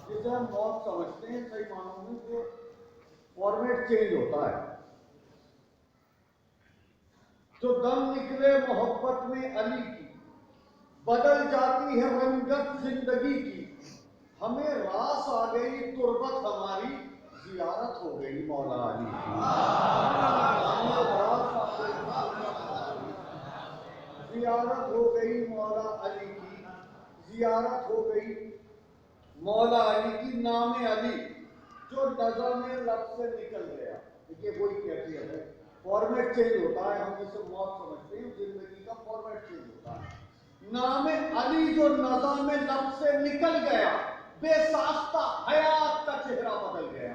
جسے ہم موت سمجھتے ہیں صحیح معنوں میں جو فارمیٹ چینج ہوتا ہے. جو دم نکلے محبت میں علی کی، بدل جاتی ہے رنگت زندگی کی. ہمیں راس آ گئی تربت ہماری، زیارت ہو گئی مولا علی کی. ہمیں راس آ گئی تربت ہماری، زیارت ہو گئی مولا علی کی. زیارت ہو گئی مولا علی کی. نام علی جو نظم لب سے نکل گیا. دیکھیے وہی کیفیت ہے. فارمیٹ چینج ہوتا ہے، ہم جسے موت سمجھتے ہیں زندگی کا فارمیٹ چینج ہوتا ہے. نام علی جو نظم لب سے نکل گیا، بے ساختہ حیات کا چہرہ بدل گیا.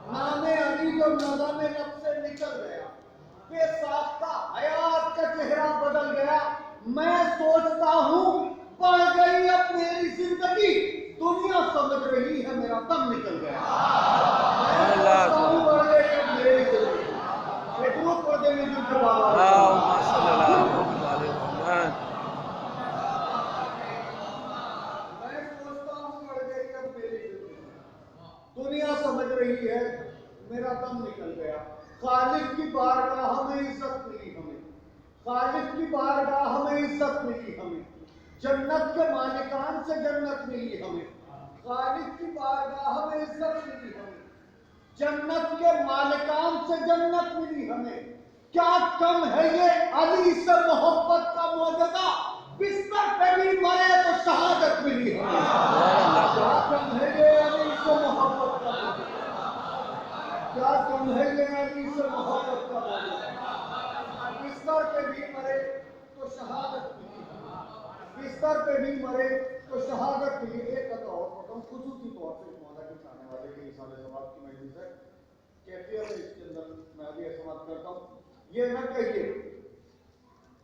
نام علی جو نظم لب سے نکل گیا، بے ساختہ حیات کا چہرہ بدل گیا. میں سوچتا ہوں بڑھ گئی اب میری زندگی، دنیا سمجھ رہی ہے میرا دم نکل گیا. میں سوچتا ہوں بڑھ گئی اب میری زندگی. ایک روح پردے میں جو بابا دنیا سمجھ رہی ہے میرا دم نکل گیا. خالق کی بارگاہ میں عزت ملی ہمیں، خالق کی بارگاہ میں عزت ملی ہمیں. جنت کے مالکان سے جنت ملی ہمیں، خالق کی بارگاہ میں عزت ملی ہمیں. جنت کے مالکان سے جنت ملی ہمیں. کیا کم ہے یہ علی سے محبت کا معجزہ، بستر پہ بھی مرے تو شہادت ملی ہمیں. کیا کم ہے یہ علی سے محبت کا معجزہ، کیا کم ہے یہ علی سے محبت کا معجزہ. بستر پہ بھی مرے تو شہادت ملی ہمیں، بستر پہ بھی مرے تو شہادت ملی. ایک قطعہ اور پڑھتا ہوں خصوصی طور سے مولا کے چاہنے والے کے اصال ثواب کی مجلس ہے. کیفیت ہے اس کے اندر میں بھی سماعت کرتا ہوں. یہ نہ کہیے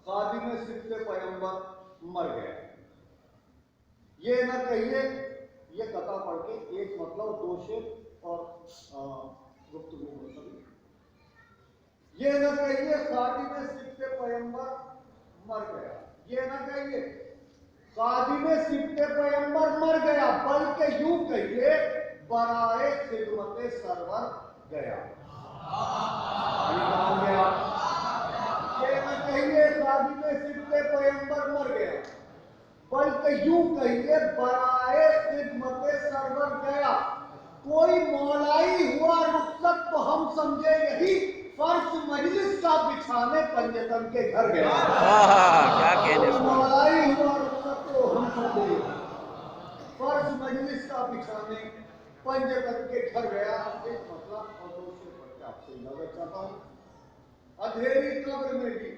خادم صفت پیغمبر مر گیا، یہ نہ کہیے. یہ قطعہ پڑھ کے ایک مطلب دو شعر اور گفتگو ملتوی. یہ نہ کہیے خادم صفت پیغمبر مر گیا، یہ نہ کہیے خادم صفت پیغمبر مر گیا، بلکہ یوں کہیے برائے خدمت سرور گیا. یہ نہ کہیے خادم صفت پیغمبر مر گیا، بلکہ یوں کہیے برائے خدمت سرور گیا. کوئی مولائی ہوا رخصت تو ہم سمجھے یہی، فرش مجلس کا بچھانے پنجتن کے گھر گیا. کوئی مولائی ہوا رخصت تو ہم سمجھے یہی، فرش مجلس کا بچھانے پنجتن کے گھر گیا. ایک مطلب اور دو سے پڑھ کے آپ سے اجازت چاہتا ہوں. اندھیری قبر میں بھی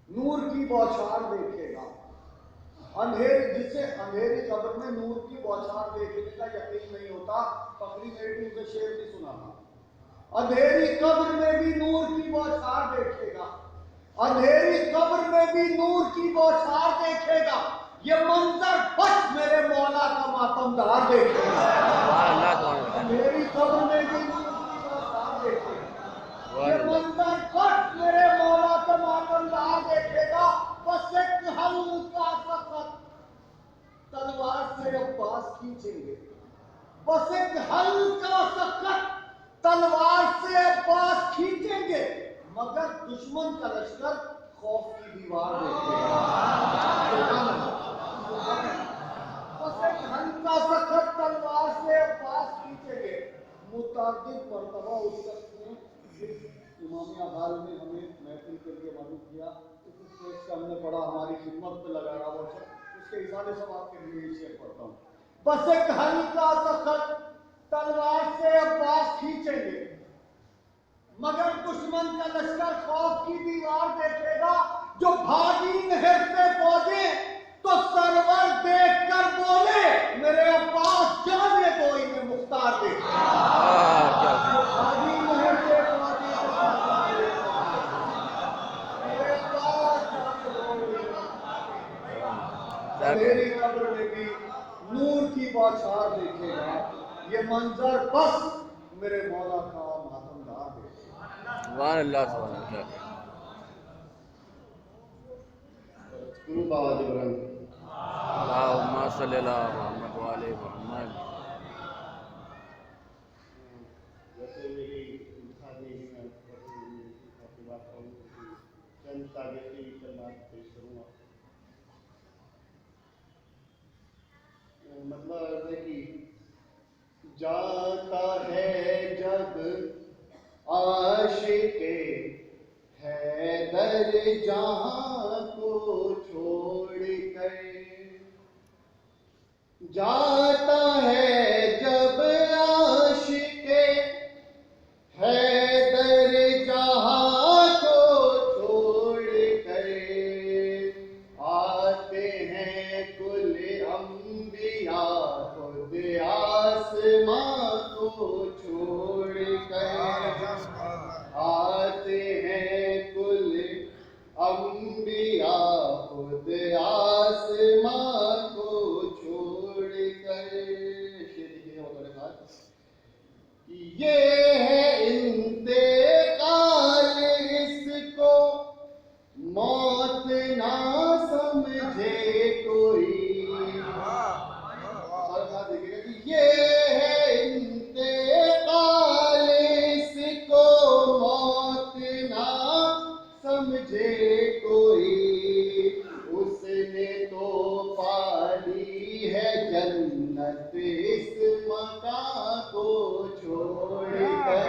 نور کی بوچھار دیکھے گا. جسے اندھیری قبر میں نور کی بوچھار دیکھنے کا یقین نہیں ہوتا، فقری میری اسے شعر بھی سنا تھا. اندھیری قبر میں بھی نور کی بوچھار دیکھے گا، اندھیری قبر میں بھی نور کی بوچھار دیکھے گا. یہ منظر بس میرے مولا کا ماتم دار دیکھے گا. اندھیری قبر میں بھی نور کی بوچھار دیکھے گا، یہ منظر بس میرے مولا کا ماتم دار دیکھے گا. بس ایک ہلکا سخت تلوار سے عباس کھینچیں گے، بس ایک ہلکا سخت تلوار سے عباس کھینچیں گے، مگر دشمن کا لشکر خوف کی دیوار دیکھے گا. بس ایک ہلکا سخت تلوار سے عباس کھینچیں گے. متعدد مرتبہ اس شخص نے امامیہ حال میں ہمیں محفل کے لیے معروف کیا. اس کا ہم نے پڑھا، ہماری خدمت پہ لگا رہا وہ شخص. اس کے اظہار ثواب کے لیے یہ شعر پڑھتا ہوں. بس ایک ہلکا سخت تلوار سے عباس کھینچیں گے، مگر دشمن کا لشکر خوف کی دیوار دیکھے گا. جو بھاگی نہر سے فوجیں تو سرور دیکھ کر بولے میرے عباس جانے دو انہیں مختار دیکھے گا. بھاگی نہر سے فوجیں تو سرور دیکھ کر میرے عباس جانے دو انہیں مختار دیکھے گا. اندھیری قبر میں بھی نور کی بوچھار دیکھے گا، یہ منظر بس میرے مولا کا ماتم دار دیکھے گا. سبحان اللہ سبحان اللہ. درود آواز بلند. اللهم صل على محمد وآل محمد. ویسے میری انتخاب نہیں ہے، میں آپ کی بات کروں چند تعریفی کلمات پیش کروں گا. مطلب ہے کہ جاتا ہے جب عاشق حیدر جہاں کو چھوڑ کر، جاتا ہے جب عاشق حیدر جہاں کو چھوڑ کر، آتے ہیں کل انبیاء خود آسماں کو چھوڑ کر، آتے ہیں کل انبیاء خود آسماں کو چھوڑ کر. یہ ہے انتقال اس کو موت نہ سمجھے کوئی. یہ ہے انتقال اس کو موت نہ سمجھے کوئی، اس نے تو پالی ہے جنت اس مکان کو چھوڑ کر،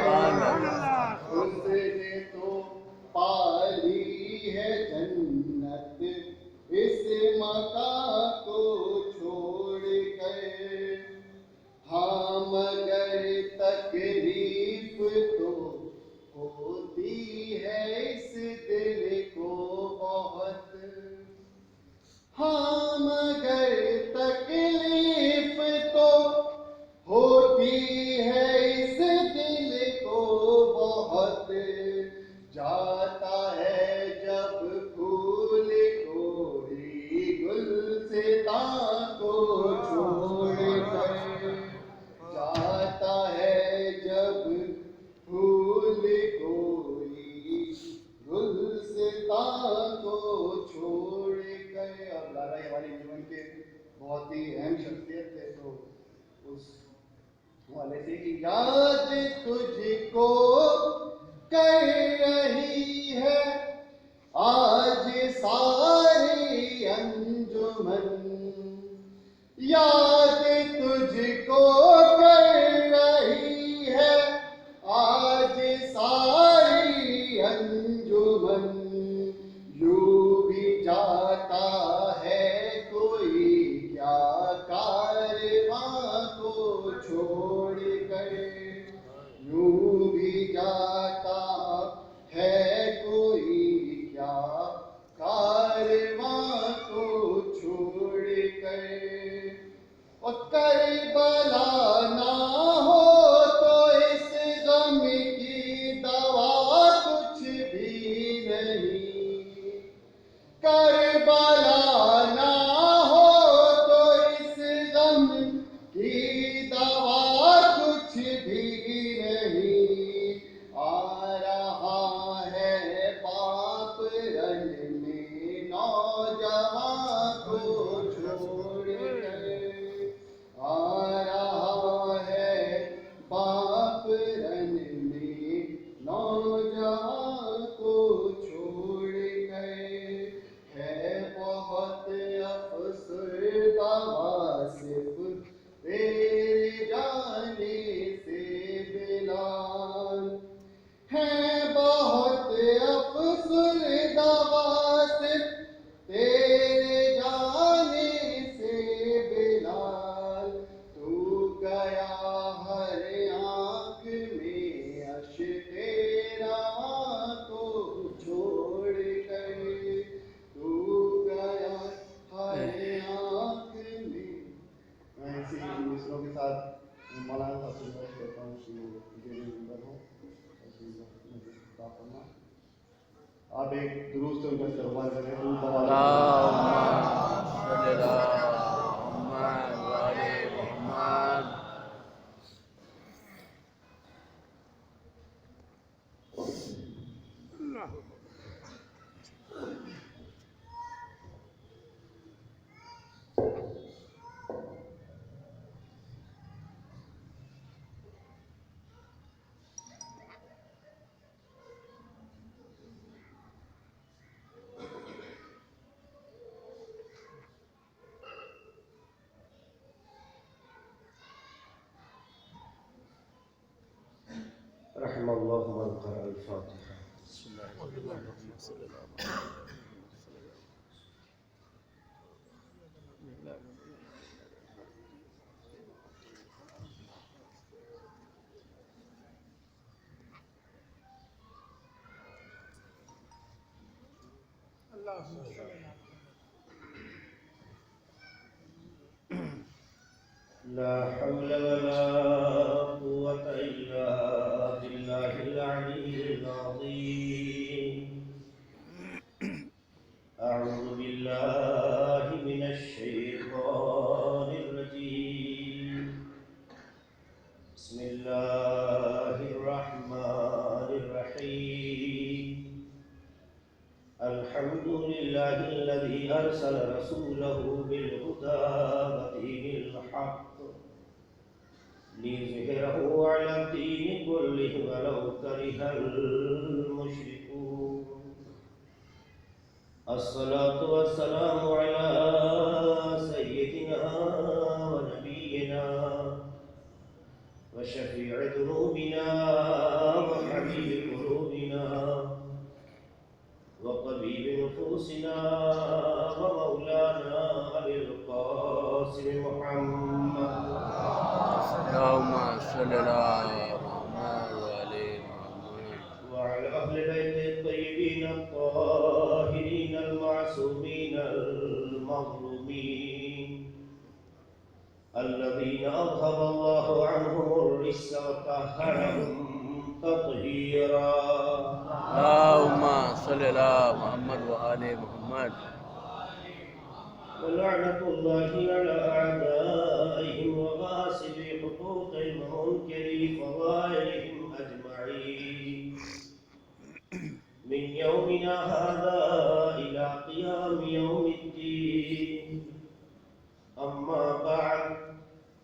اس نے تو پالی ہے جنت اس مکان کو چھوڑ کر. ہاں مگر تکلیف تو ہوتی ہے اس دل کو بہت، ہاں مگر تکلیف تو ہوتی ہے اس دل کو بہت، جاتا ہے جب پھول کوئی گلستاں کو چھوڑ کر، جاتا ہے جب پھول کوئی گلستاں کو چھوڑ کر. اب لارا یہ ہمارے جیون کے بہت ہی اہم شخصیت تھے، تو اس حوالے سے کہ یاد تجھ کو کر رہی ہے آج ساری انجمن، یاد تجھ کو کر رہی ہے آج ساری انجمن، یوں بھی جاتا ہے کوئی کیا کارواں کو چھوڑ کر، یوں بھی جاتا ہے کوئی کیا کارواں کو چھوڑ کر. اور کربلا نہ ہو تو اس غم کی دوا کچھ بھی نہیں، کربلا نہ ہو تو اس غم کی دوا کچھ بھی نہیں. آ رہا ہے باپ رن میں نوجوان کو چھوڑ کر، آ رہا ہے باپ رن میں نوجوان کو چھوڑ کر. ہے بہت افسردہ واصف تیرے جانے سے بلال، ہے بہت افسردہ واصف تیرے جانے سے بلال، تو گیا ہر آنکھ میں اشک رواں کو چھوڑ کر، تو گیا ہر آنکھ میں. میں اسی مصروں کے ساتھ مولانا صاحب سے گزارش کرتا ہوں کہ وہ میرے ممبر ہوں، ایسی بات کرنا. آپ ایک درود سے ان کا استقبال کریں. اللهم صل على محمد وآل محمد. رحم الله من قرأ الفاتحة. بسم الله الرحمن الرحيم. اللهم صل على محمد. لا حول ولا قوة إلا بالله العلي العظيم. أعوذ بالله من الشيطان الرجيم. بسم الله الرحمن الرحيم. الحمد لله الذي أرسل رسوله بالهدى ودين الحق ليظهره على الدين كله ولو كره المشركون. الصلاة والسلام على سيدنا ونبينا وشفيع ذنوبنا وحبيب قلوبنا وطبيب نفوسنا ومولانا أبي القاسم محمد اللهم صل على محمد وعلى محمد. وعلى أهل بيت الطيبين الطاهرين المعصومين المظلومين الذين أذهب الله عنهم الرجس وطهرهم تطهيرا. اللهم صل على محمد وعلى محمد. ولعنة الله على أعدائهم وغاصبي حقوقهم ومنكري فضائلهم أجمعين من يومنا هذا إلى قيام يوم الدين. أما بعد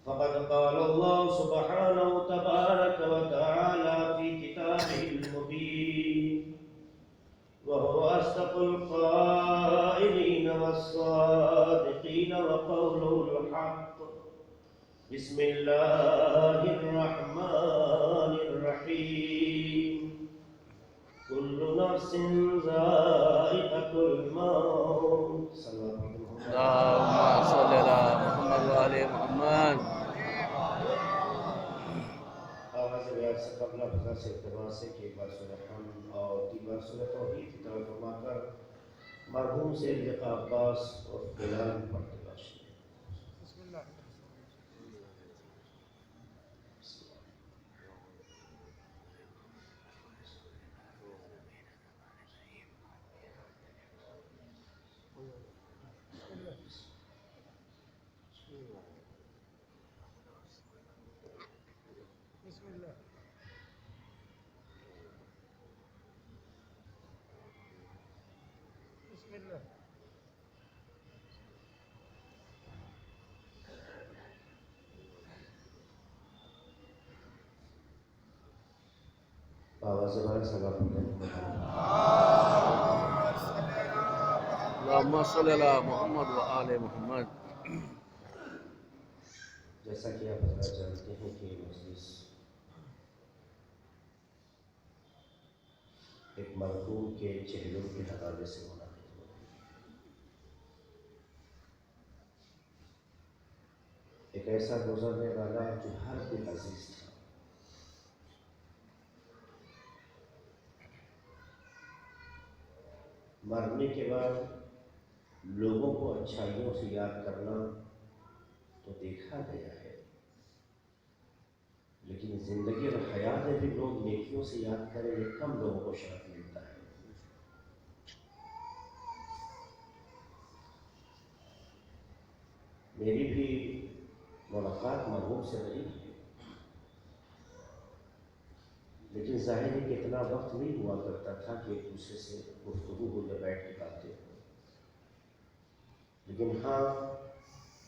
فقد قال الله سبحانه تبارك وتعالى في كتابه المبين وهو أصدق القائلين والصادقين وقوله الحق. بسم الله الرحمن الرحيم. كل نفس ذائقة الموت. اللهم صل على محمد وعلى محمد. آغاز بیان سے قبل فضا سے اتباع سے کہ ایک بار سورہ حمد اور تین بار سورہ توحید کی طرف فرما کر مرحوم سے لقاء عباس اور بلال پڑھتے باشی. بسم اللہ. بسم اللہ. بسم اللہ. آواز بڑا سلام اللهم صل على محمد وعلى محمد. جیسا کہ آپ حضرات جانتے ہیں کہ یہ مجلس ایک مرحوم کے چہروں کے حوالے سے منعقد ہوئی. ایک ایسا گزرنے والا جو ہر دل عزیز تھا. مرنے کے بعد لوگوں کو اچھائیوں سے یاد کرنا تو دیکھا گیا ہے، لیکن زندگی اور حیات میں بھی لوگ نیکیوں سے یاد کریں یہ کم لوگوں کو شرف ملتا ہے. میری بھی ملاقات مرحوم سے رہی ہے، لیکن ظاہر ہے کہ اتنا وقت نہیں ہوا کرتا تھا کہ ایک دوسرے سے گفتگو ہو یا بیٹھ کے باتیں ہو. لیکن ہاں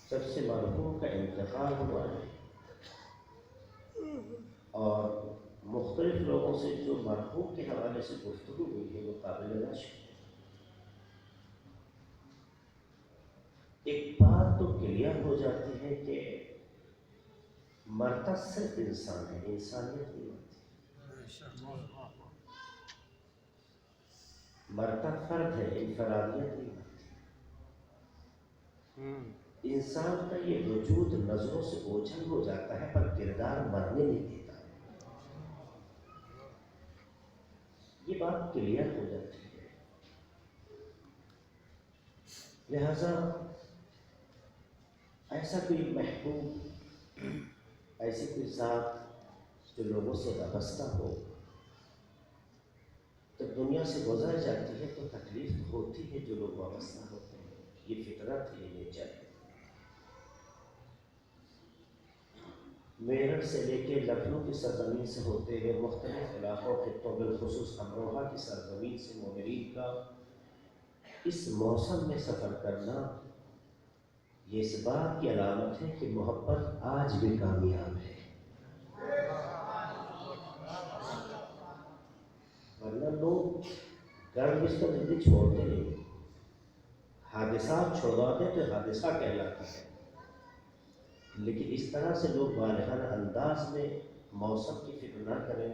جب سے مرحوم کا انتقال ہوا ہے اور مختلف لوگوں سے جو مرحوم کے حوالے سے گفتگو ہوئی ہے وہ قابل نشر ہے. ایک بات تو کلیئر ہو جاتی ہے کہ مرتا صرف انسان ہے، انسانیت نہیں مرتی. مرتا فرد ہے، انفرادیت نہیں مرتی۔ انسان کا یہ وجود نظروں سے اوجھل ہو جاتا ہے پر کردار مرنے نہیں دیتا۔ یہ بات کلیئر ہو جاتی ہے۔ لہذا ایسا کوئی محبوب، ایسی کوئی ذات جو لوگوں سے وابستہ ہو، جب دنیا سے گزر جاتی ہے تو تکلیف تو ہوتی ہے جو لوگ وابستہ ہوتے ہیں۔ یہ فطرت ہے، یہ نیچر ہے۔ میرٹھ سے لے کے لکھنؤ کی سرزمین سے ہوتے ہوئے مختلف علاقوں خطوں بالخصوص امروہہ کی سرزمین سے مومنین کا اس موسم میں سفر کرنا یہ اس بات کی علامت ہے کہ محبت آج بھی کامیاب ہے۔ ورنہ لوگ گرم بستر جلدی چھوڑتے نہیں، حادثات چھوڑواتے تو حادثہ کہلاتا ہے، لیکن اس طرح سے لوگ بالغانہ انداز میں موسم کی فکر نہ کریں۔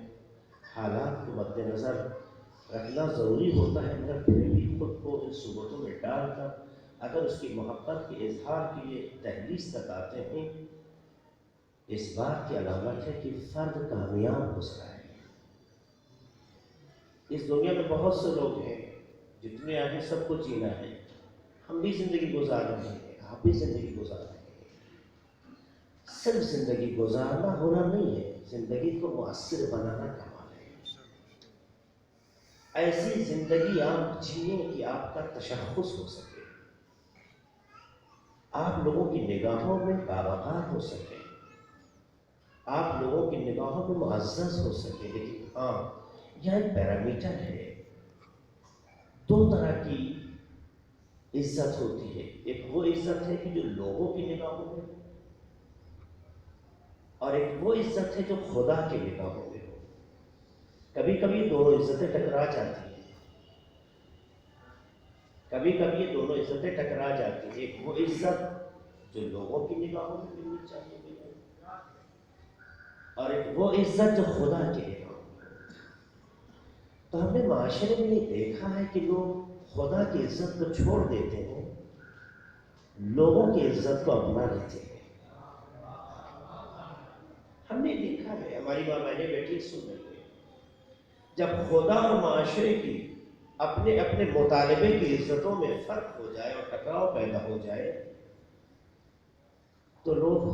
حالات کو مد نظر رکھنا ضروری ہوتا ہے، مگر پھر بھی خود کو ان صورتوں میں ڈال کر اگر اس کی محبت کے اظہار کے لیے دہلیز تک آتے ہیں، اس بات کی علامت ہے کہ فرد کامیاب گزرا ہے۔ اس دنیا میں بہت سے لوگ ہیں جتنے آگے سب کو جینا ہے، ہم بھی زندگی گزار رہے ہیں، آپ بھی زندگی گزار رہے ہیں۔ صرف زندگی گزارنا ہونا نہیں ہے، زندگی کو مؤثر بنانا کمال ہے۔ ایسی زندگی آپ جیئیں کہ آپ کا تشخص ہو سکے، آپ لوگوں کی نگاہوں میں باوقار ہو سکے، آپ لوگوں کی نگاہوں میں معزز ہو سکے۔ لیکن ہاں، یہ ایک پیرامیٹر ہے۔ دو طرح کی عزت ہوتی ہے، ایک وہ عزت ہے کہ جو لوگوں کی نگاہوں میں ہو، اور ایک وہ عزت ہے جو خدا کی نگاہوں میں ہو۔ کبھی کبھی دونوں عزتیں ٹکرا جاتی ہیں، کبھی کبھی یہ دونوں عزتیں ٹکرا جاتی ہیں۔ ایک وہ عزت جو لوگوں کی نگاہوں میں ملنی چاہیے، اور ایک وہ عزت جو خدا کی نگاہوں میں۔ تو ہم نے معاشرے میں یہ دیکھا ہے کہ لوگ خدا کی عزت کو چھوڑ دیتے ہیں، لوگوں کی عزت کو اپنا لیتے ہیں۔ ہم نے دیکھا ہے، ہماری ماں بہنیں بیٹھی سن رہی ہیں، جب خدا اور معاشرے کی اپنے اپنے مطالبے کی عزتوں میں فرق ہو جائے اور ٹکراؤ پیدا ہو جائے تو لوگ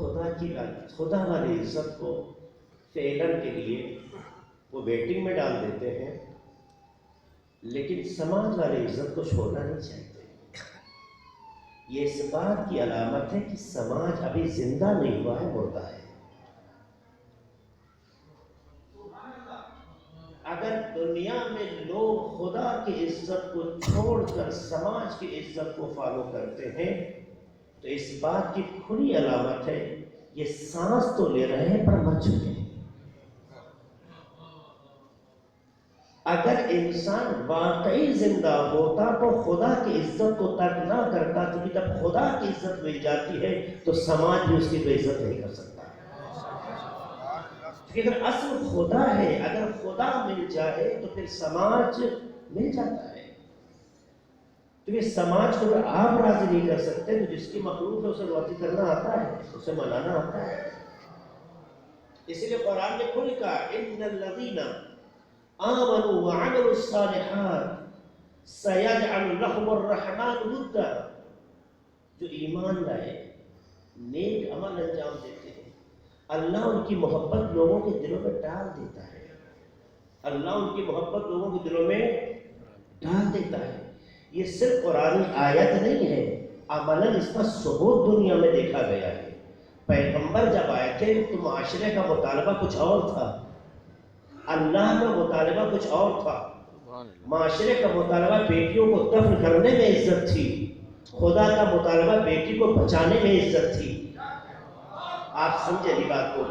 خدا والی عزت کو فعلاً کے لیے وہ ویٹنگ میں ڈال دیتے ہیں، لیکن سماج والی عزت کو چھوڑنا نہیں چاہتے۔ یہ اس بات کی علامت ہے کہ سماج ابھی زندہ نہیں ہوا ہے، مردہ ہے۔ اگر دنیا میں لوگ خدا کی عزت کو چھوڑ کر سماج کی عزت کو فالو کرتے ہیں تو اس بات کی کھلی علامت ہے یہ سانس تو لے رہے ہیں پر مر چکے ہیں۔ اگر انسان واقعی زندہ ہوتا تو خدا کی عزت کو ترک نہ کرتا، کیونکہ جب خدا کی عزت مل جاتی ہے تو سماج بھی اس کی کوئی عزت نہیں کر سکتا۔ کہ اگر اصل خدا ہے، اگر خدا مل جائے تو پھر سماج مل جاتا ہے، کیونکہ سماج کو اگر آپ راضی نہیں کر سکتے تو جس کی مخلوق ہے اسے راضی کرنا آتا ہے، اسے منانا آتا ہے۔ اسی لیے قرآن نے کھل کہا ان الذین آمنوا وعملوا الصالحات سیجعل لهم الرحمن ودا، جو ایمان لائے، نیک عمل انجام دیتے ہیں، اللہ ان کی محبت لوگوں کے دلوں میں ڈال دیتا ہے، اللہ ان کی محبت لوگوں کے دلوں میں ڈال دیتا ہے۔ یہ صرف قرآنی آیت نہیں ہے، عملاً اس کا ثبوت دنیا میں دیکھا گیا ہے۔ پیغمبر جب آئے تھے تو معاشرے کا مطالبہ کچھ اور تھا، اللہ کا مطالبہ کچھ اور تھا۔ معاشرے کا مطالبہ بیٹیوں کو دفن کرنے میں عزت تھی، خدا کا مطالبہ بیٹی کو بچانے میں عزت تھی۔ آپ سمجھے یہ بات کو؟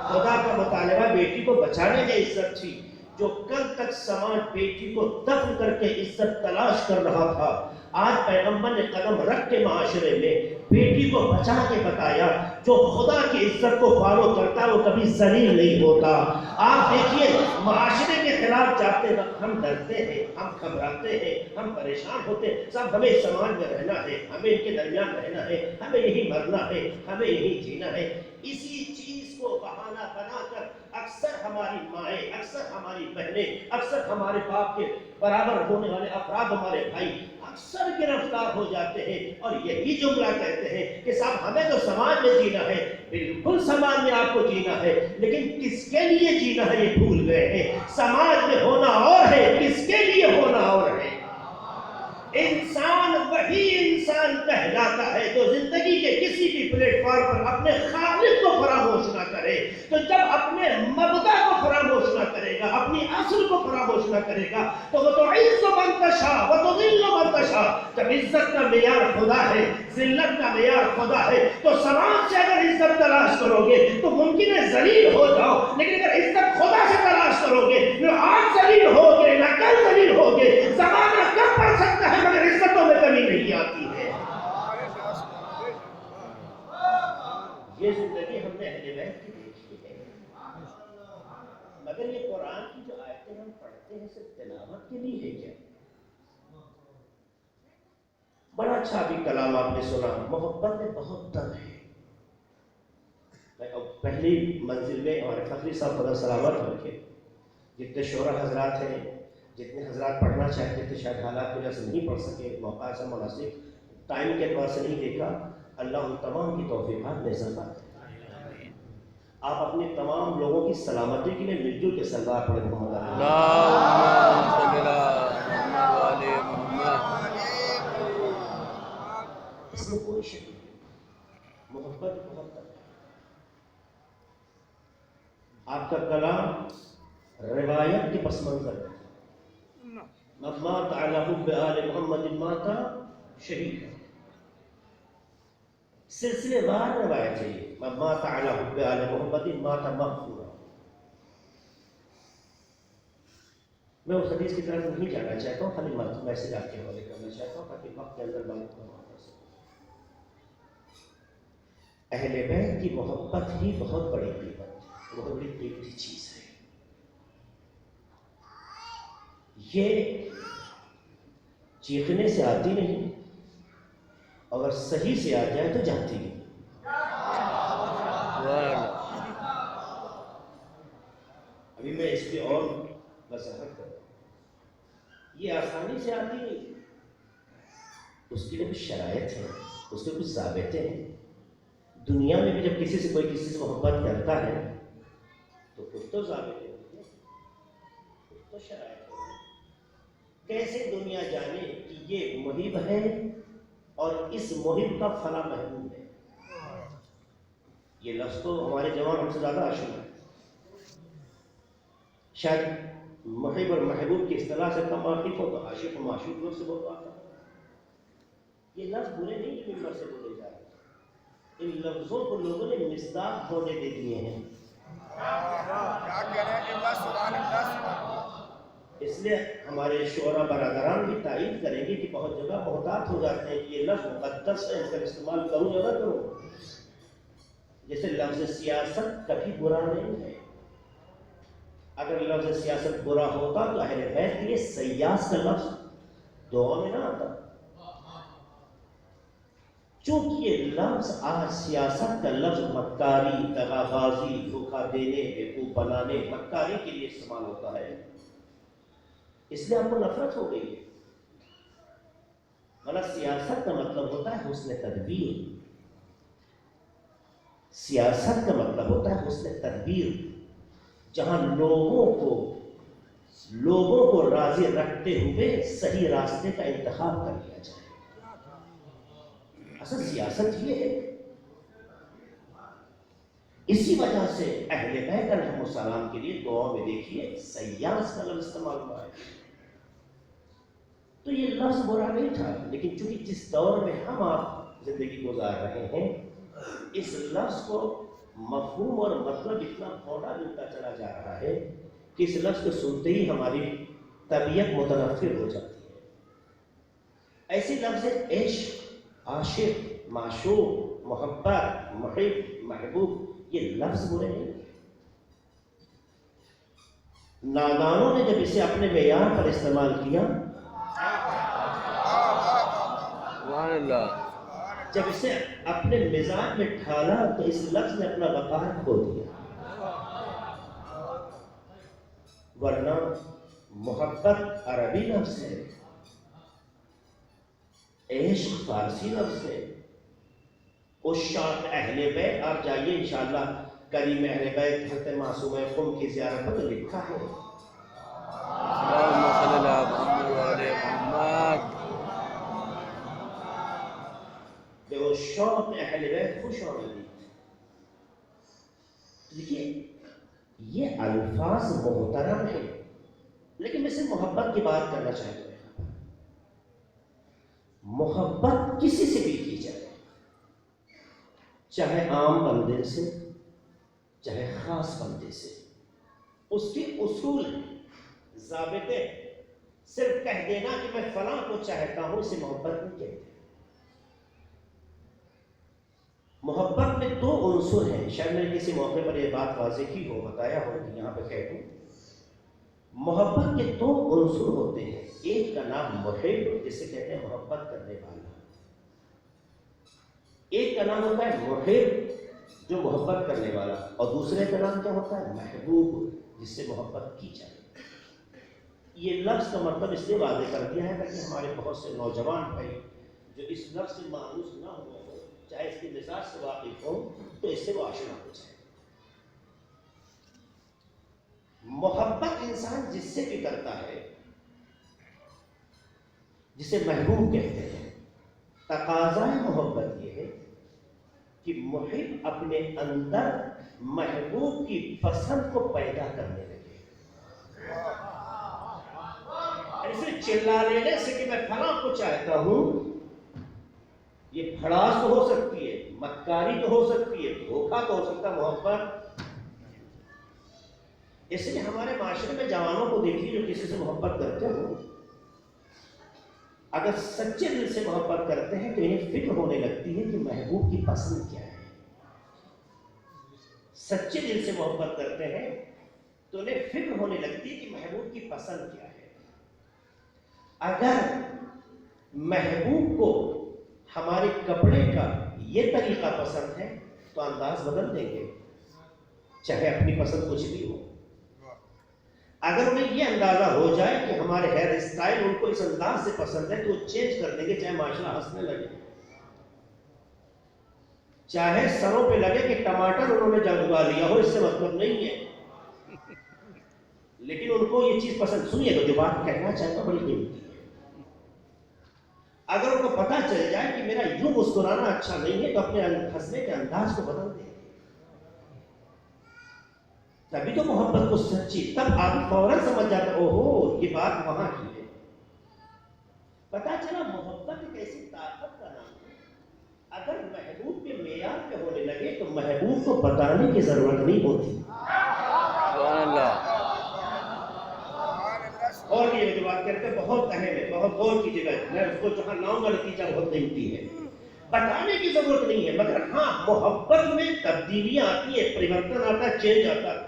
خدا کا مطالبہ بیٹی کو بچانے میں عزت تھی۔ جو کل تک سماج بیٹی کو دفن کر کے عزت تلاش کر رہا تھا، آج پیغمبر نے قدم رکھ کے معاشرے میں بیٹی کو بچا کے بتایا جو خدا کی عزت کو فالو کرتا وہ کبھی ذلیل نہیں ہوتا. آپ دیکھیے معاشرے کے خلاف جاتے وقت ہم ڈرتے ہیں, ہم گھبراتے ہیں, ہم پریشان ہوتے ہیں. صاحب ہمیں سماج میں رہنا ہے, ہمیں ان کے درمیان رہنا ہے, ہمیں یہی مرنا ہے, ہمیں یہی جینا ہے. اسی چیز کو بہانہ بنا کر اکثر ہماری مائیں, اکثر ہماری بہنیں, اکثر ہمارے باپ کے برابر ہونے والے افراد, ہمارے بھائی اکثر گرفتار ہو جاتے ہیں اور یہی جملہ کہتے ہیں کہ صاحب ہمیں تو سماج میں جینا ہے. بالکل سماج میں آپ کو جینا ہے, لیکن کس کے لیے جینا ہے یہ بھول گئے ہیں. سماج میں ہونا اور ہے, کس کے لیے ہونا اور ہے. انسان وہی انسان کہلاتا ہے جو زندگی کے کسی بھی پلیٹ فارم پر اپنے خالق کو فراموش نہ کرے. تو جب اپنے مبدا کو فراموش نہ کرے گا, اپنی اصل کو فراموش نہ کرے گا, تو وہ تو عز من تشاء و تذل من تشاء. جب عزت کا معیار خدا ہے, ذلت کا معیار خدا ہے, تو سماج سے اگر عزت تلاش کرو گے تو ممکن ہے ذلیل ہو جاؤ, لیکن اگر عزت خدا سے تلاش کرو گے نہ آج ذلیل ہوگے نہ کل ذلیل ہوگے. زمانہ کم پڑ سکتا ہے مگر عزتوں میں کمی نہیں آتی ہے. یہ زندگی ہم نے اہل بیت کی دیکھی ہے, مگر یہ قرآن کی جو آیتیں ہم پڑھتے ہیں صرف تلاوت کے لیے ہے کیا؟ بڑا اچھا بھی کلام آپ نے سنا, محبت میں بہت در ہے. پہلی منزل میں ہمارے فخری صاحب خدا سلامت رکھے, جتنے شعراء حضرات ہیں, جتنے حضرات پڑھنا چاہتے تھے شاید حالات کی وجہ سے نہیں پڑھ سکے, موقع سے مناسب ٹائم کے اعتبار سے نہیں دیکھا. اللہ ان تمام کی توفیقات میں اضافہ کرے. آپ اپنے تمام لوگوں کی سلامتی کے لیے مل جل کے سلوات پڑھیں. محمد اللہم صلی علی محمد و آل محمد. اس میں کوئی شک نہیں, محبت محبت. آپ کا کلام روایت کے پس منظر ہے. مات علی حب آل محمد مات شہید, سلسلے وار روایت ہے یہ. مات علی حب آل محمد مات مغفورا. میں اس حدیث کی طرف نہیں جانا چاہتا ہوں, خالی میسج آپ کے حوالے کرنا چاہتا ہوں تاکہ وقت کے اندر بات کرنا کر سکوں. اہل بیت کی محبت ہی بہت بڑی قیمت, بہت بڑی قیمتی چیز ہے. یہ چیخنے سے آتی نہیں, اگر صحیح سے آ جائے تو جاتی نہیں. ابھی میں اس کی اور وضاحت کروں. یہ آسانی سے آتی نہیں, اس کے لیے کچھ شرائط ہیں, اس کے کچھ ضابطے ہیں. دنیا میں بھی جب کسی سے کوئی کسی سے محبت کرتا ہے تو کچھ تو ضابطے ہوتے ہیں, کچھ تو شرائط ہوتے ہیں. کیسے دنیا جانے کہ یہ محب ہے اور اس محب کا فلاں محبوب ہے. یہ لفظ تو ہمارے جوان ہم سے زیادہ آشنا ہے. شاید محب اور محبوب کی اصطلاح سے کم واقف ہو تو عاشق و معشوق لوگ سے بہت واقف. یہ لفظ برے نہیں جو ممبر سے بولے جا رہے, ان لفظوں کو لوگوں نے مصداق ہونے دے دیے ہیں. اس لیے ہمارے شعراء برادران بھی تائید کریں گے کہ بہت جگہ محتاط ہو جاتے ہیں کہ یہ لفظ مقدس ہے, اس کا استعمال کروں یا نہ کروں. جیسے لفظ سیاست کبھی برا نہیں ہے. اگر لفظ سیاست برا ہوتا تو اہل بیت کے لیے سیاس کا لفظ دعا میں نہ آتا. چونکہ یہ لفظ آج سیاست کا لفظ مکاری, دغابازی, دھوکہ دینے, بیوقوف بنانے, مکاری کے لیے استعمال ہوتا ہے, اس لیے آپ کو نفرت ہو گئی ہے. ورنہ سیاست کا مطلب ہوتا ہے حسن تدبیر. سیاست کا مطلب ہوتا ہے حسن تدبیر, جہاں لوگوں کو راضی رکھتے ہوئے صحیح راستے کا انتخاب کر لیا جائے. اصل سیاست یہ ہے. اسی وجہ سے اہل بیت علیہم السلام کے لیے دعا میں دیکھیے سیاس کا لفظ استعمال ہوا ہے. تو یہ لفظ برا نہیں تھا, لیکن چونکہ جس دور میں ہم آپ زندگی گزار رہے ہیں اس لفظ کو مفہوم اور مطلب اتنا بھولا ملتا چلا جا رہا ہے کہ اس لفظ کو سنتے ہی ہماری طبیعت متنفر ہو جاتی ہے. ایسے لفظ عشق, عاشق, معشوق، محبت، محب، محبوب، یہ لفظ برے نہیں. نادانوں نے جب اسے اپنے معیار پر استعمال کیا، سبحان اللہ. جب اسے اپنے مزاج میں ڈھالا تو اس لفظ نے اپنا وقار کھو دیا. ورنہ محبت عربی لفظ ہے، عشق فارسی لفظ ہے. عشاق اہل بیت، آپ جائیے انشاءاللہ کریم اہل بیت حضرت معصومہ قم کی زیارت پر لکھا ہے اللہم صلی اللہ علیہ محمد وعلی محمد. کہ وہ شوق اہل بیت خوش آمدید. دیکھیے یہ الفاظ محترم ہیں، لیکن میں صرف محبت کی بات کرنا چاہتا ہوں. محبت کسی سے بھی کی جائے، چاہے عام بندے سے چاہے خاص بندے سے، اس کے اصول ہیں، ضابطے. صرف کہہ دینا کہ میں فلاں کو چاہتا ہوں اسے محبت نہیں کہتے. محبت میں دو عنصر ہیں، شاید میں نے کسی موقع پر یہ بات واضح کی ہو، بتایا ہو، کہ یہاں پہ کہہ دوں. محبت کے دو عنصر ہوتے ہیں. ایک کا نام محب، جسے کہتے ہیں محبت کرنے والا. ایک کا نام ہوتا ہے محب جو محبت کرنے والا، اور دوسرے کا نام کیا ہوتا ہے؟ محبوب، جس سے محبت کی جائے. یہ لفظ کا مطلب اس لیے واضح کر دیا ہے تاکہ ہمارے بہت سے نوجوان بھائی جو اس لفظ سے مانوس نہ ہوئے ہو، چاہے اس کے مزاج سے واقف ہو، تو اس سے وہ آشنا ہو جائے. محبت انسان جس سے بھی کرتا ہے جسے محبوب کہتے ہیں. تقاضا محبت یہ ہے کہ محب اپنے اندر محبوب کی پسند کو پیدا کرنے لگے. ایسے چلا لینے سے کہ میں فلاں کو چاہتا ہوں، یہ بھڑاس تو ہو سکتی ہے، مکاری تو ہو سکتی ہے، دھوکہ تو ہو سکتا ہے. محبت اس لیے ہمارے معاشرے میں جوانوں کو دیکھیے جو کسی سے محبت کرتے ہو، اگر سچے دل سے محبت کرتے ہیں تو انہیں فکر ہونے لگتی ہے کہ محبوب کی پسند کیا ہے. سچے دل سے محبت کرتے ہیں تو انہیں فکر ہونے لگتی ہے کہ محبوب کی پسند کیا ہے. اگر محبوب کو ہمارے کپڑے کا یہ طریقہ پسند ہے تو انداز بدل دیں گے، چاہے اپنی پسند کچھ بھی ہو. اگر انہیں یہ اندازہ ہو جائے کہ ہمارے ہیئر اسٹائل ان کو اس انداز سے پسند ہے تو وہ چینج کر دیں گے، چاہے معاشرہ ہنسنے لگے، چاہے سروں پہ لگے کہ ٹماٹر انہوں نے جگوا لیا ہو، اس سے مطلب نہیں ہے، لیکن ان کو یہ چیز پسند. سنیے تو جو بات کہنا چاہتا ہوں بڑی قیمتی ہے. اگر ان کو پتا چل جائے کہ میرا یوں مسکرانا اچھا نہیں ہے تو اپنے ہنسنے کے انداز کو بدل دیں. تبھی تو محبت کو سچی، تب آدمی فوراً سمجھ جاتا اوہو یہ بات وہاں کی ہے. پتا چلا محبت ایک ایسی طاقت کا نام ہے، اگر محبوب کے معیار پہ ہونے لگے تو محبوب کو بتانے کی ضرورت نہیں ہوتی. سبحان اللہ. اور یہ جو بات کرتے ہیں بہت اہم ہے، بہت غور کیجیے گا. میں اس کو جہاں لاؤں گا نتیجہ بہت قیمتی ہے. بتانے کی ضرورت نہیں ہے، مگر ہاں محبت میں تبدیلیاں آتی ہے، پریورتن آتا ہے، چینج آتا ہے.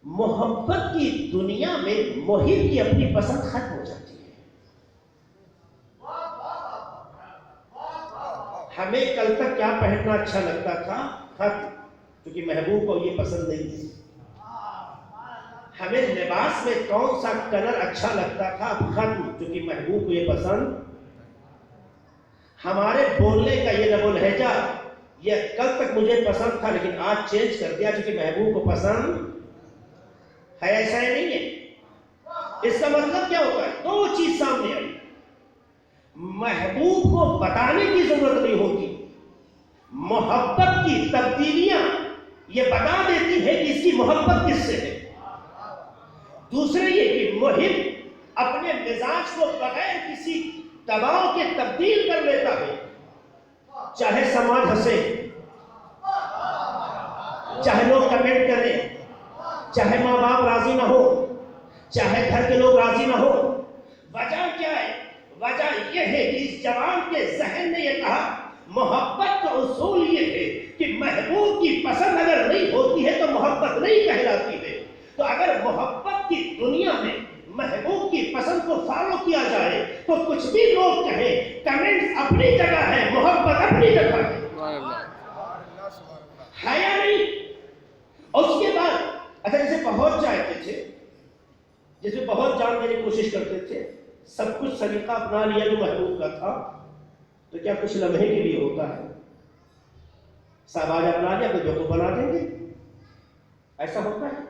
محبت کی دنیا میں محب کی اپنی پسند ختم ہو جاتی ہے. ہمیں کل تک کیا پہننا اچھا لگتا تھا ختم، کیونکہ محبوب کو یہ پسند نہیں تھی. ہمیں لباس میں کون سا کلر اچھا لگتا تھا ختم، کیونکہ محبوب کو یہ پسند. ہمارے بولنے کا یہ لب و لہجہ یہ کل تک مجھے پسند تھا لیکن آج چینج کر دیا کیونکہ محبوب کو پسند ہے. ایسا ہی نہیں ہے. اس کا مطلب کیا ہوتا ہے؟ دو چیز سامنے آئی. محبوب کو بتانے کی ضرورت نہیں ہوتی، محبت کی تبدیلیاں یہ بتا دیتی ہے کہ اس کی محبت کس سے ہے. دوسرے یہ کہ محب اپنے مزاج کو بغیر کسی دباؤ کے تبدیل کر لیتا ہے. چاہے سماج ہنسے، چاہے لوگ کمنٹ کریں، چاہے ماں باپ راضی نہ ہو، چاہے گھر کے لوگ راضی نہ ہو، وجہ کیا ہے؟ وجہ یہ ہے کہ اس جوان کے ذہن نے یہ کہا محبت کا اصول یہ ہے کہ محبوب کی پسند اگر نہیں ہوتی ہے تو محبت نہیں کہلاتی ہے. تو اگر محبت کی دنیا میں محبوب کی پسند کو فالو کیا جائے تو کچھ بھی لوگ کہیں، کمنٹس اپنی جگہ ہے، محبت اپنی جگہ ہے. ہے یا نہیں؟ اور اس کے بعد اچھا جسے بہت چاہتے تھے، جس میں بہت جان دینے کی کوشش کرتے تھے، سب کچھ سلیقہ اپنا لیا جو محبوب کا تھا، تو کیا کچھ لمحے کے لیے ہوتا ہے؟ صاحب آج اپنا لیا تو جو کو بنا دیں گے، ایسا ہوتا ہے؟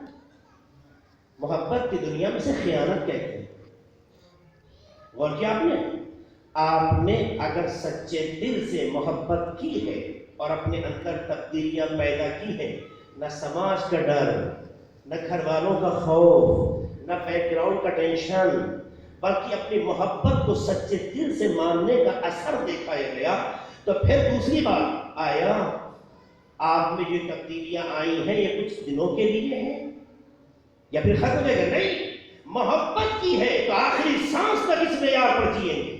محبت کی دنیا میں سے خیانت کہتے ہیں. غور کیا آپ نے اگر سچے دل سے محبت کی ہے اور اپنے اندر تبدیلیاں پیدا کی ہیں، نہ سماج کا ڈر، نہ گھر والوں کا خوف، نہ بیک گراؤنڈ کا ٹینشن، بلکہ اپنی محبت کو سچے دل سے ماننے کا اثر دیکھا گیا، تو پھر دوسری بات، آیا آپ میں یہ تبدیلیاں آئی ہیں یہ کچھ دنوں کے لیے ہیں یا پھر ختم ہو جائے گا؟ نہیں، محبت کی ہے تو آخری سانس تک اس معیار پر جئیں گے.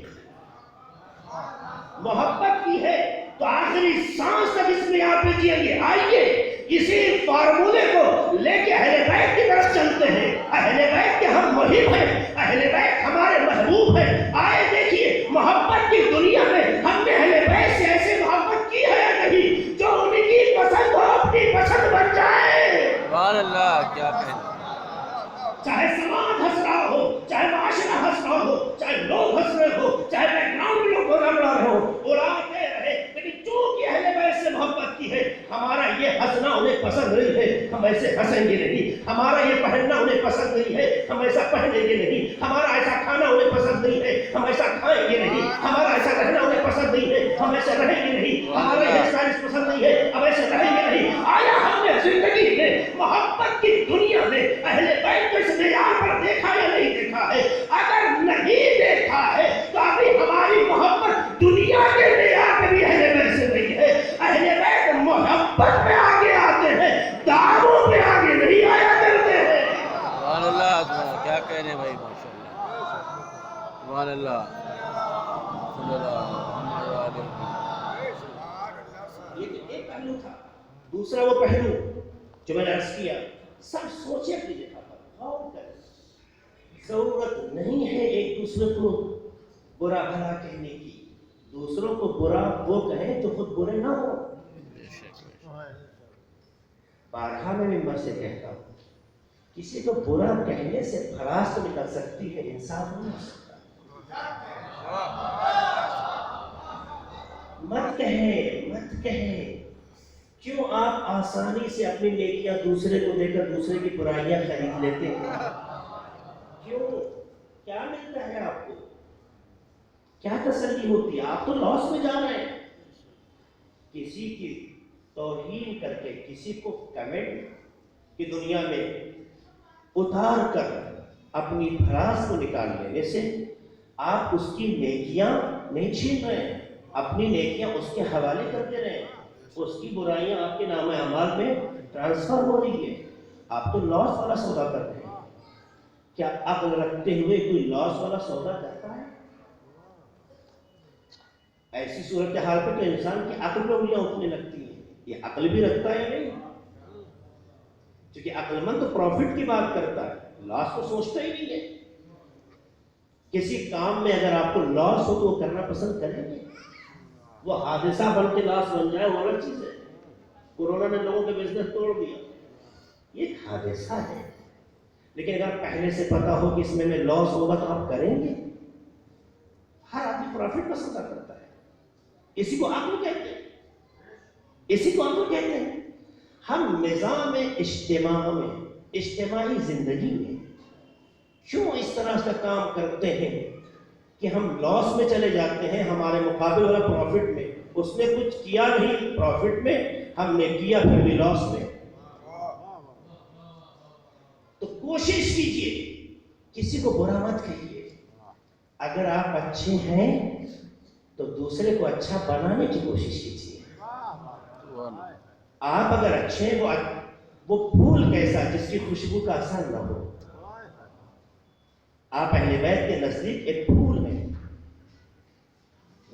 محبت کی ہے تو آخری سانس تک اس معیار پر جئیں گے. آئیے اسی فارمولے کو لے کے اہل بیت کی طرف چلتے ہیں. اہل بیت کے ہم محب ہیں، اہل بیت ہمارے محبوب ہیں. آئے دیکھیے محبت کی دنیا میں ہم نے اہل بیت سے ایسے محبت کی ہے یا نہیں جو ان کی پسند ہو اپنی پسند بن جائے. سبحان اللہ، کیا کہنا. چاہے سماج ہنس رہا ہو، چاہے معاشرہ ہنس رہا ہو، چاہے لوگ ہنس رہے ہو، چاہے بیک گراؤنڈ لوگ اڑا رہے ہو، اڑاتے رہے، لیکن چونکہ اہل بیت سے محبت کی ہے، ہمارا یہ ہنسنا انہیں پسند نہیں ہے، ہم ایسے ہنسیں گے نہیں. ہمارا یہ پہننا انہیں پسند نہیں ہے، ہم ایسا پہنیں گے نہیں. ہمارا ایسا کھانا انہیں پسند نہیں ہے، ہم ایسا کھائیں گے نہیں. ہمارا ایسا رہنا انہیں پسند نہیں ہے، ہم ایسے رہیں گے نہیں. ہمارا یہ اسٹائل پسند نہیں ہے، ہم ایسے رہیں گے نہیں. آیا ہم نے زندگی میں محبت کی دنیا میں اہل بیت کو اس معیار پر دیکھا یا نہیں دیکھا ہے؟ اگر نہیں دیکھا ہے تو ابھی ہماری محبت دنیا کے معیار پہ بھی اہل بیت سے نہیں ہے. اہل بیت محبت میں آگے آتے ہیں، دعووں میں آگے نہیں آیا کرتے ہیں. سبحان اللہ، کیا کہنے بھائی، ماشاء اللہ. سبحان اللہ، صلی اللہ علیہ وسلم. یہ ایک پہلو تھا. دوسرا وہ پہلو جو میں نے عرض کیا، سب سوچے اپنی جگہ پر، غور کریں. ضرورت نہیں ہے ایک دوسرے کو برا بھلا کہنے کی. دوسروں کو برا وہ کہیں جو خود برے نہ ہو. بارہا میں ممبر سے کہتا ہوں، کسی کو برا کہنے سے بھڑاس تو نکل سکتی ہے، انصاف نہیں ہو سکتا. مت کہیں. کیوں آپ آسانی سے اپنی نیکیاں دوسرے کو دے کر دوسرے کی برائیاں خرید لیتے ہیں؟ کیوں؟ کیا ملتا ہے آپ کو؟ کیا تسلی ہوتی ہے؟ آپ تو لاس میں جا رہے ہیں. کسی کی توہین کر کے، کسی کو کمنٹ کی دنیا میں اتار کر اپنی بھڑاس کو نکال لینے سے آپ اس کی نیکیاں نہیں چھین رہے ہیں، اپنی نیکیاں اس کے حوالے کر دے رہے ہیں. اس کی برائیاں آپ کے نام اعمال میں ٹرانسفر ہو رہی ہے. آپ تو لاس والا سودا کر رہے ہیں. کیا عقل رکھتے ہوئے کوئی لاس والا سودا کرتا ہے؟ ایسی صورتحال پہ تو انسان کی عقل پہ انگلیاں اٹھنے لگتی ہیں. یہ عقل بھی رکھتا ہے یا نہیں؟ کیونکہ عقل مند تو پروفٹ کی بات کرتا ہے، لاس کو سوچتا ہی نہیں ہے. کسی کام میں اگر آپ کو لاس ہو تو وہ کرنا پسند کریں گے؟ وہ حادثہ بن کے لاس بن جائے وہ الگ چیز ہے. کورونا نے لوگوں کے بزنس توڑ دیا، یہ ایک حادثہ ہے. لیکن اگر پہلے سے پتا ہو کہ اس میں لاس ہوگا تو آپ کریں گے. ہر آدمی پروفٹ پسند کرتا ہے. اسی کو عقل کہتے ہیں، اسی کو عقل کہتے ہیں. ہم نظام اجتماع میں، اجتماعی زندگی میں کیوں اس طرح کا کام کرتے ہیں کہ ہم لاس میں چلے جاتے ہیں؟ ہمارے مقابل والا پروفٹ میں، اس نے کچھ کیا نہیں پروفٹ میں، ہم نے کیا پھر بھی لاس میں. تو کوشش کیجئے کسی کو برا مت کہیے. اگر آپ اچھے ہیں تو دوسرے کو اچھا بنانے کی کوشش کیجیے. آپ اگر اچھے ہیں وہ پھول کیسا جس کی خوشبو کا اثر نہ ہو. آپ اہل بیت کے نزدیک ایک پھول ہیں،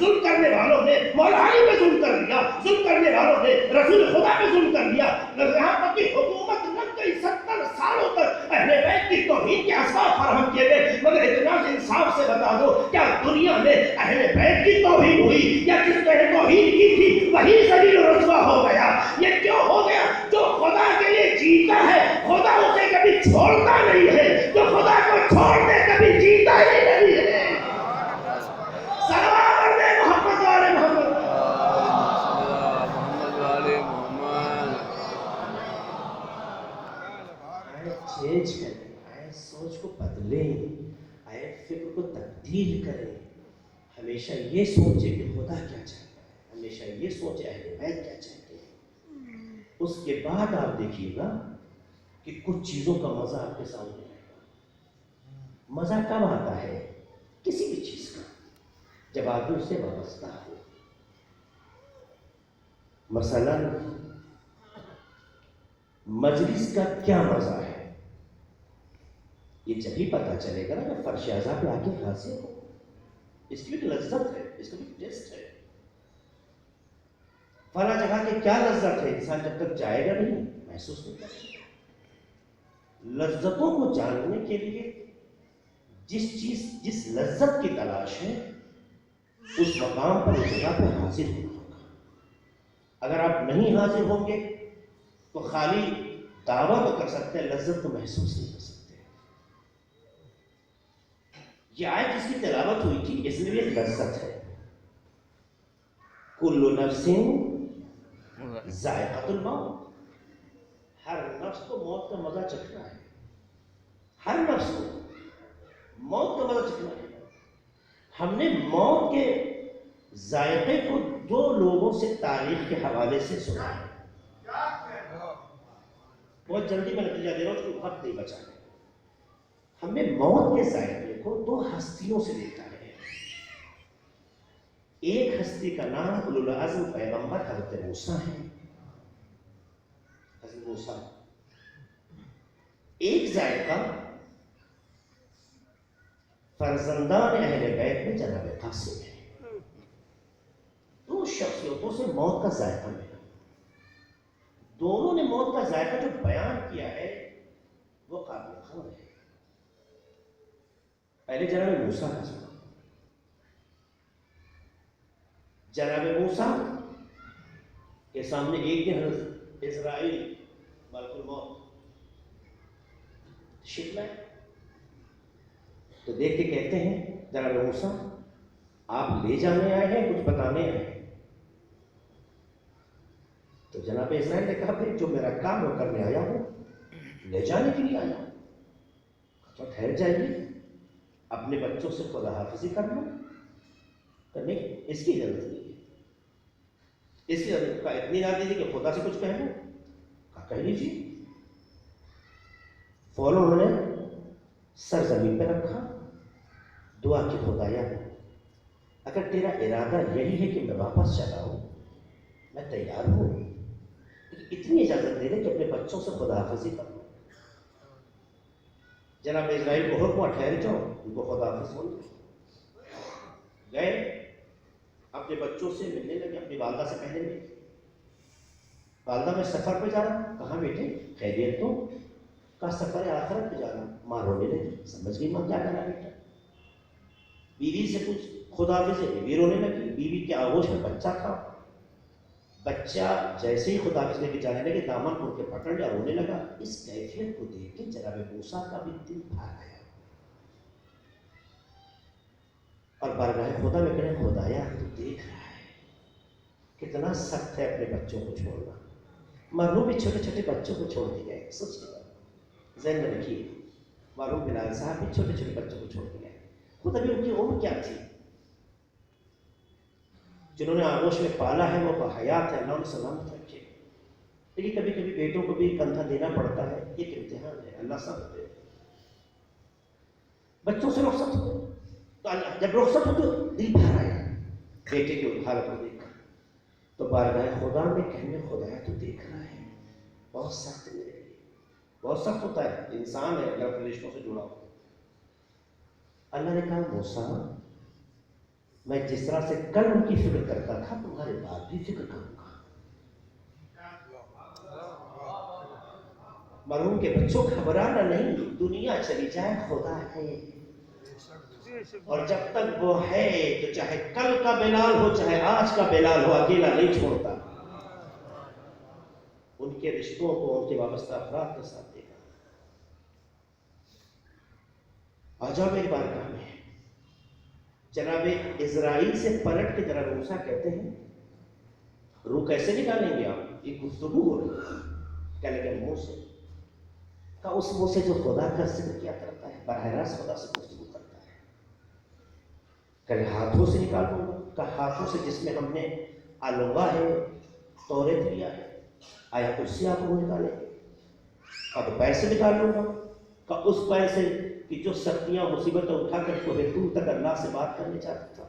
ظلم کرنے والوں نے مولا علی پہ ظلم کر لیا، ظلم کرنے والوں نے رسول خدا پہ ظلم کر لیا، یہاں تک کہ حکومت لگ گئی 70 سالوں تک اہل بیت کی توہین کے اسباب فراہم کیے گئے، مگر اتنا انصاف سے بتا دو کیا دنیا میں اہل بیت کی توہین ہوئی یا جس نے توہین کی تھی وہی ذلیل و رسوا ہو گیا؟ یہ کیوں ہو گیا؟ جو خدا کے لیے جیتا ہے خدا اسے کبھی چھوڑتا نہیں ہے، جو خدا کو چھوڑ دے کبھی جیتا ہی نہیں ہے۔ صلوات علی محمد و آل محمد۔ محمد والے محمد۔ آئے چینج کریں، آئے سوچ کو بدلیں، آئے فکر کو تبدیل کریں، ہمیشہ یہ سوچے کہ خدا کیا چاہتا ہے، ہمیشہ یہ سوچے اہل بیت کیا چاہتے ہیں۔ اس کے بعد آپ دیکھیے گا کہ کچھ چیزوں کا مزہ آپ کے سامنے آئے گا۔ مزہ کب آتا ہے کسی بھی چیز کا؟ جب آدمی اس سے وابستہ ہو۔ مثلا مجلس کا کیا مزہ ہے؟ یہ جب ہی پتہ چلے گا نا کہ فرش اعضاء پہ آ کے حاضر ہو، اس کی بھی لذت ہے، اس کا بھی ٹیسٹ ہے۔ فلاں جگہ کی کیا لذت ہے، انسان جب تک جائے گا نہیں محسوس نہیں کرے گا۔ لذتوں کو جاننے کے لیے جس لذت کی تلاش ہے اس مقام پر اس جگہ پہ حاضر ہونا ہوگا۔ اگر آپ نہیں حاضر ہوں گے تو خالی دعویٰ تو کر سکتے ہیں، لذت تو محسوس نہیں کر سکتے۔ یہ آیت جس کی تلاوت ہوئی تھی اس میں بھی ایک لذت ہے۔ کل نفس ذائقۃ الموت، ہر نفس کو موت کا مزہ چکھنا ہے، ہر نفس کو موت کا مزہ چکھنا ہے۔ ہم نے موت کے ذائقے کو 2 لوگوں سے تاریخ کے حوالے سے سنا ہے۔ بہت جلدی میں نتیجہ دے رہا ہوں کہ وقت نہیں بچا ہے۔ ہم نے موت کے ذائقے کو 2 ہستیوں سے دیکھا ہے۔ ایک ہستی کا نام اولو العزم پیغمبر حضرت موسیٰ ہے، حضرت موسیٰ۔ ایک ذائقہ فرزندان اہل بیت میں جناب قاسم ہے۔ 2 شخصیتوں سے موت کا ذائقہ ملا۔ دونوں نے موت کا ذائقہ جو بیان کیا ہے وہ قابل قدر ہے۔ پہلے جناب موسیٰ کا سنا۔ جناب موسیٰ کے سامنے ایک دن حضرت اسرائیل ملک الموت تشریف لائے تو دیکھ کے کہتے ہیں جناب موسیٰ آپ لے جانے آئے ہیں کچھ بتانے آئے ہیں؟ تو جناب اسرائیل نے کہا کہ جو میرا کام وہ کرنے آیا ہوں، لے جانے کے لیے آیا ہوں۔ تو ٹھہر جائیے، اپنے بچوں سے خدا حافظی کر لوں۔ کہ نہیں، اس کی ضرورت نہیں ہے، اس کی ضرورت کا اتنی نہ دیجیے کہ خدا سے کچھ کہہ لوں۔ کہا کہہ لیجیے۔ فوراً انہوں نے سر زمین پہ رکھا، دعا کی خدایا اگر تیرا ارادہ یہی ہے کہ میں واپس چلا ہوں میں تیار ہوں، اتنی اجازت دے دے کہ اپنے بچوں سے خدا حافظی کر لوں۔ جناب اسرائیل کو حکم ٹھہر جاؤ، ان کو خدا حافظ بول گئے، اپنے بچوں سے ملنے لگے، اپنی والدہ سے پہلے ملے۔ والدہ میں سفر پہ جا رہا ہوں، کہاں بیٹے خیریت تو؟ کہا سفر آخرت پہ جا رہا ہوں۔ ماں رونے لگی، سمجھ گئی ماں کیا کرنا بیٹا۔ بیوی سے کچھ خدا حافظ، بیوی رونے لگی، بیوی کے آغوش میں بچہ تھا، بچہ جیسے ہی خدا حافظ لے کے جانے لگے دامن کو کے پکڑ لیا، رونے لگا۔ اس کیفیت کو دیکھ کے جناب موسیٰ کا بھی دل بھر گیا اور بارگاہ خدا میں کہنے خدایا تو دیکھ رہا ہے کتنا سخت ہے اپنے بچوں کو چھوڑنا۔ مرحوم بھی چھوٹے چھوٹے بچوں کو چھوڑ کے گئے، سوچیے ذہن میں رکھیے، مرحوم بلال صاحب بھی چھوٹے چھوٹے بچوں کو چھوڑ کے گئے، خود ابھی ان کی عمر کیا تھی؟ جنہوں نے آغوش میں پالا ہے وہ باحیات ہے، اللہ انہیں سلامت رکھے۔ لیکن کبھی کبھی بیٹوں کو بھی کندھا دینا پڑتا ہے، ایک امتحان ہے، اللہ سب دے۔ بچوں سے رخصت ہو تو جب رخصت ہو تو دل بھر آیا بیٹے کی حالت کو دیکھ کر، تو بارگاہ خدا میں کہنے خدایا تو دیکھ رہا ہے، بہت سخت میرے لیے، بہت سخت ہوتا ہے، انسان ہے اللہ کے رشتوں سے جڑا ہو۔ اللہ نے کہا موسیٰ میں جس طرح سے کل ان کی فکر کرتا تھا تمہارے بعد بھی فکر کروں گا. مرحوم کے بچوں گھبرانا نہیں, دنیا چلی جائے خدا ہے, اور جب تک وہ ہے تو چاہے کل کا بلال ہو چاہے آج کا بلال ہو اکیلا نہیں چھوڑتا. ان کے رشتوں کو ان کے وابستہ افراد کے ساتھ دے گا. آ جاؤ میری بارگاہ میں. جناب اسرائیل سے پلٹ کے جناب موسیٰ کہتے ہیں روح کیسے نکالیں گے آپ؟ یہ گفتگو ہو رہی ہے. کہنے لگے منہ سے. کہ اس منہ سے جو خدا کا ذکر کیا کرتا ہے براہ راست خدا سے گفتگو کرتا ہے. کہ ہاتھوں سے نکال دوں گا. کہ ہاتھوں سے جس میں ہم نے الوا ہے, توریت لیا ہے, آیا کرسی آپ کو نکالیں گے. اب پیر سے نکال لوں گا. کہ اس پیر سے کہ جو سختیاں مصیبتیں اٹھا کر کوہ طور تک اللہ سے بات کرنے چاہتا تھا.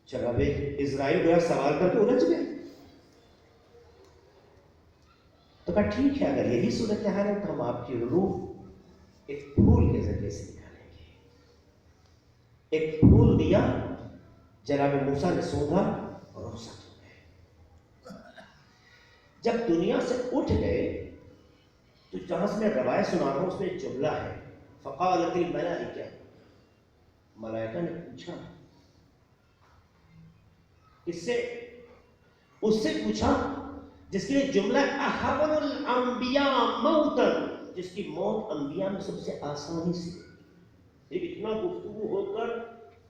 جناب اسرائیل گویا سوال کر کے الجھ گئے. تو کہا ٹھیک ہے, اگر یہی صورتحال ہے تو ہم آپ کی روح ایک پھول کے ذریعے سے نکالیں گے. ایک پھول دیا, جناب موسیٰ نے سونگا اور رخصت ہو گئے. جب دنیا سے اٹھ گئے تو جہاں سے میں روایت سنا رہا ہوں اس میں ایک جملہ ہے, فقالت الملائکہ, ملائکہ نے پوچھا اس سے پوچھا جس کے لیے جملہ احون الانبیاء موتا, جس کی موت انبیاء میں سب سے آسانی سے. ایک اتنا گفتگو ہو کر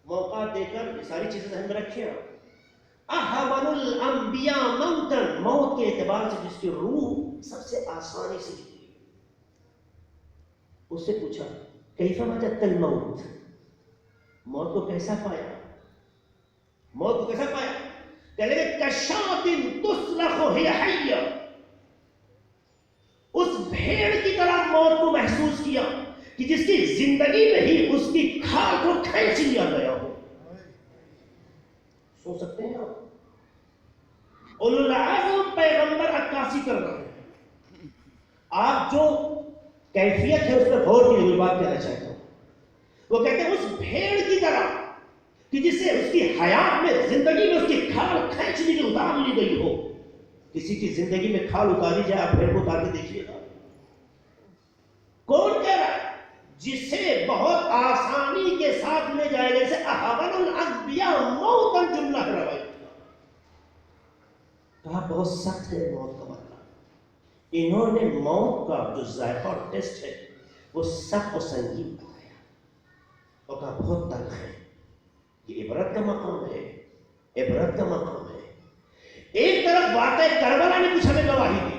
موقع دے کر یہ ساری چیزیں ذہن میں رکھیں. احون الانبیاء موتا, موت کے اعتبار سے جس کی روح سب سے آسانی سے نکلی. اس سے پوچھا کیف وجدت الموت, موت کو کیسا پایا؟ موت کو کیسا پایا؟ کہنے لگے کشات تسلخ ہی حیہ, اس بھیڑ کی طرح موت کو محسوس کیا کہ جس کی زندگی میں ہی اس کی کھال کو کھینچ لیا گیا ہو. سو سکتے ہیں آپ, اولو العزم پیغمبر عکاسی کر رہے ہیں. آپ جو کیفیت ہے اس پر غور کی ہوئی بات کہنا چاہتا ہوں. وہ کہتے ہیں اس بھیڑ کی طرح کہ جسے اس کی حیات میں زندگی میں اس کی کھال کھینچ لی گئی, اتار لی گئی ہو. کسی کی زندگی میں کھال اتاری جائے, آپ بھیڑ کو اتار کے دیکھیے گا. کون کہہ رہا ہے؟ جسے بہت آسانی کے ساتھ لے جائے گا. جیسے احون الانبیاء موتا جملہ ہے روایت کا. کہا بہت سخت ہے موت کا مطلب. انہوں نے موت کا جو ذائقہ اور ٹیسٹ ہے وہ سخت و سنگین بتایا اور کہا بہت تلخ ہے. یہ عبرت کا مقام ہے, عبرت کا مقام ہے. ایک طرف واقعہ کربلا نے کچھ ہمیں گواہی دی.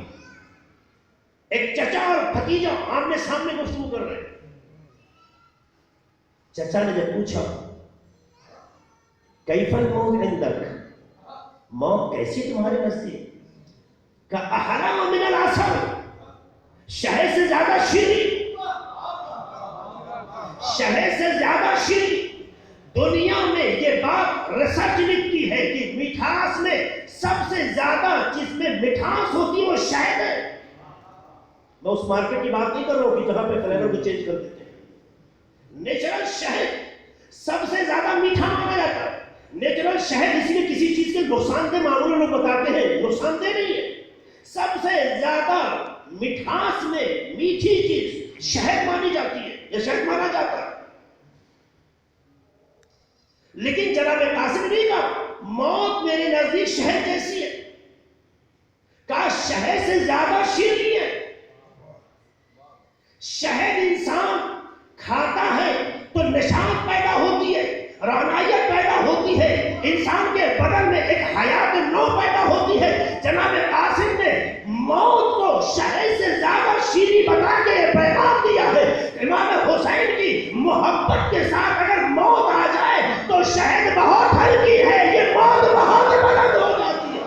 ایک چچا اور بھتیجا آمنے سامنے گفتگو کر رہے ہیں. چچا نے جب پوچھا کیف الموت عندک, موت کیسی تمہارے نزدیک؟ کہ احلام من العسل, شہد سے زیادہ شیریں, شہد سے زیادہ شیریں. دنیا میں یہ بات ریسرچ لکھتی ہے کہ مٹھاس میں سب سے زیادہ جس میں مٹھاس ہوتی ہے وہ شہد ہے. میں اس مارکیٹ کی بات نہیں کر رہا ہوں کہ جہاں پہ فلیور کو چینج کر دیتے ہیں. نیچرل شہد سب سے زیادہ میٹھا مانا جاتا ہے. نیچرل شہد اس لیے کسی چیز کے نقصان دہ معمول لوگ بتاتے ہیں, نقصان دہ نہیں ہے. سب سے زیادہ مٹھاس میں میٹھی چیز شہد مانی جاتی ہے, یہ شہد مانا جاتا ہے. لیکن جناب قاسم نے کہا موت میرے نزدیک شہد جیسی ہے. کہا شہد سے زیادہ شیریں ہے. شہد انسان کھاتا ہے تو نشاط پیدا ہوتی ہے, رونائیت پیدا ہوتی ہے, انسان کے بدن میں ایک حیات نو پیدا ہوتی ہے. جناب قاسم نے موت کو شہد سے زیادہ شیریں بتا کے پیغام دیا ہے. امام حسین کی محبت کے ساتھ اگر موت آ جائے تو شہد بہت ہلکی ہے, یہ موت بہت بلند ہو جاتی ہے.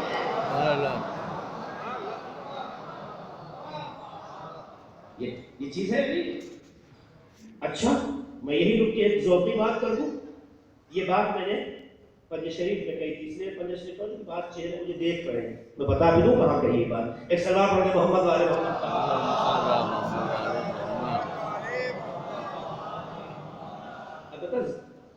یہ چیز ہے نہیں. اچھا میں یہی رک کے ایک ذوقی بات کر دوں. یہ بات میں نے پنج شریف میں کہی تھی, اس لیے پنج شریف پر بات چہرے مجھے دیکھ پڑے, میں بتا بھی دوں کہاں کہی یہ بات. ایک سلام پڑھ کے محمد والے محمد.